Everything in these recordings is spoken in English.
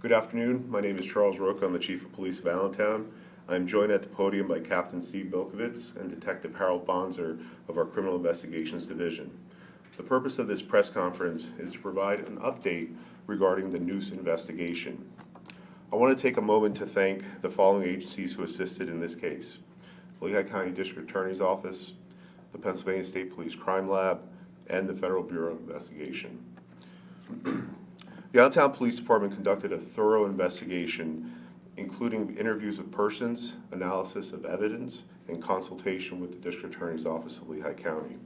Good afternoon. My name is Charles Roca. I'm the Chief of Police of Allentown. I'm joined at the podium by Captain Steve Bilkovitz and Detective Harold Bonzer of our Criminal Investigations Division. The purpose of this press conference is to provide an update regarding the Noose investigation. I want to take a moment to thank the following agencies who assisted in this case: Lehigh County District Attorney's Office, the Pennsylvania State Police Crime Lab, and the Federal Bureau of Investigation. The Allentown Police Department conducted a thorough investigation, including interviews with persons, analysis of evidence, and consultation with the District Attorney's Office of Lehigh County.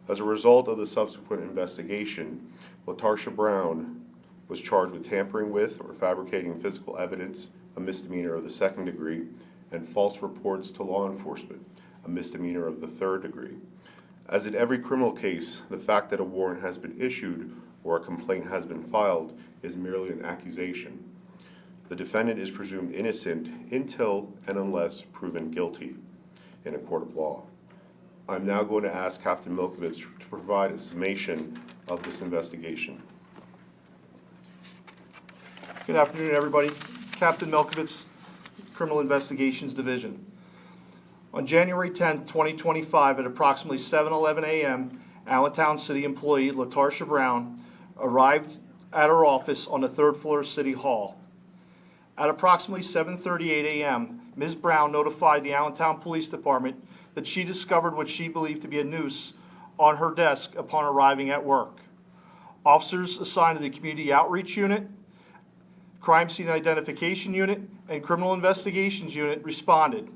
As a result of the subsequent investigation, LaTarsha Brown was charged with tampering with or fabricating physical evidence, a misdemeanor of the 2nd degree, and false reports to law enforcement, a misdemeanor of the 3rd degree. As in every criminal case, the fact that a warrant has been issued or a complaint has been filed is merely an accusation. The defendant is presumed innocent until and unless proven guilty in a court of law. I'm now going to ask Captain Milkovitz to provide a summation of this investigation. Good afternoon, everybody. Captain Milkovitz, Criminal Investigations Division. On January 10, 2025, at approximately 7:11 a.m., Allentown City employee LaTarsha Brown arrived at her office on the 3rd floor of City Hall. At approximately 7:38 a.m., Ms. Brown notified the Allentown Police Department that she discovered what she believed to be a noose on her desk upon arriving at work. Officers assigned to the Community Outreach Unit, Crime Scene Identification Unit, and Criminal Investigations Unit responded,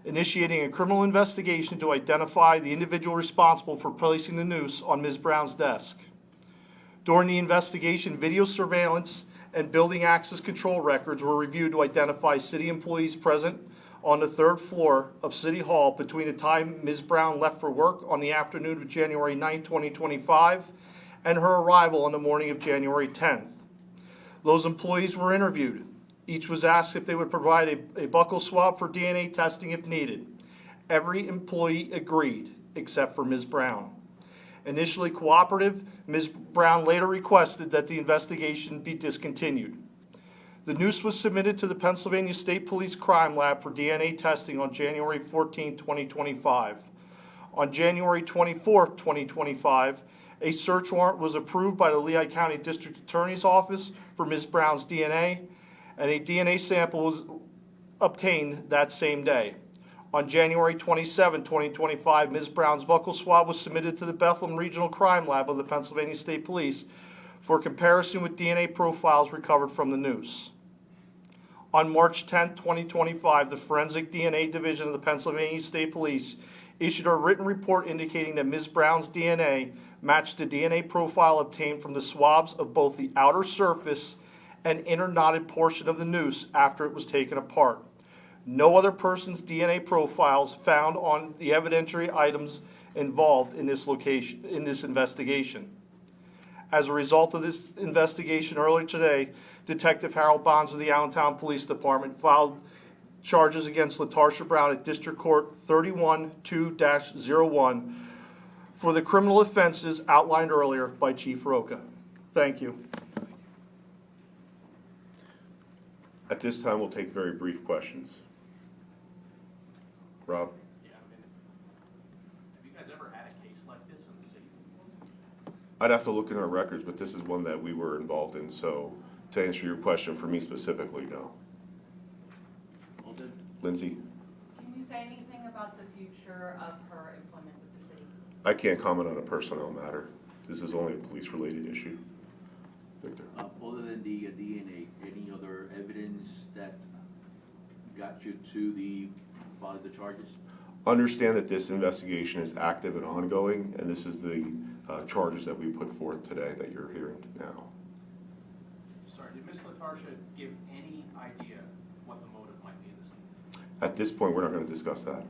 initiating a criminal investigation to identify the individual responsible for placing the noose on Ms. Brown's desk. During the investigation, video surveillance and building access control records were reviewed to identify city employees present on the 3rd floor of City Hall between the time Ms. Brown left for work on the afternoon of January 9, 2025, and her arrival on the morning of January 10th. Those employees were interviewed. Each was asked if they would provide a buccal swab for DNA testing if needed. Every employee agreed, except for Ms. Brown. Initially cooperative, Ms. Brown later requested that the investigation be discontinued. The noose was submitted to the Pennsylvania State Police Crime Lab for DNA testing on January 14, 2025. On January 24, 2025, a search warrant was approved by the Lehigh County District Attorney's Office for Ms. Brown's DNA, and a DNA sample was obtained that same day. On January 27, 2025, Ms. Brown's buccal swab was submitted to the Bethlehem Regional Crime Lab of the Pennsylvania State Police for comparison with DNA profiles recovered from the noose. On March 10, 2025, the Forensic DNA Division of the Pennsylvania State Police issued a written report indicating that Ms. Brown's DNA matched the DNA profile obtained from the swabs of both the outer surface and inner knotted portion of the noose after it was taken apart. No other person's DNA profiles found on the evidentiary items involved in this investigation. As a result of this investigation earlier today, Detective Harold Bonzer of the Allentown Police Department filed charges against LaTarsha Brown at District Court 31-2-01 for the criminal offenses outlined earlier by Chief Roca. Thank you. At this time, we'll take very brief questions. Rob? Yeah, have you guys ever had a case like this in the city? I'd have to look in our records, but this is one that we were involved in, so to answer your question for me specifically, no. Lindsay? Can you say anything about the future of her employment with the city? I can't comment on a personnel matter. This is only a police-related issue. Victor? Other than the DNA, any other evidence that got you to file the charges? Understand that this investigation is active and ongoing, and this is the charges that we put forth today that you're hearing now. Sorry, did Ms. LaTarsha give any idea what the motive might be in this case? At this point, we're not going to discuss that.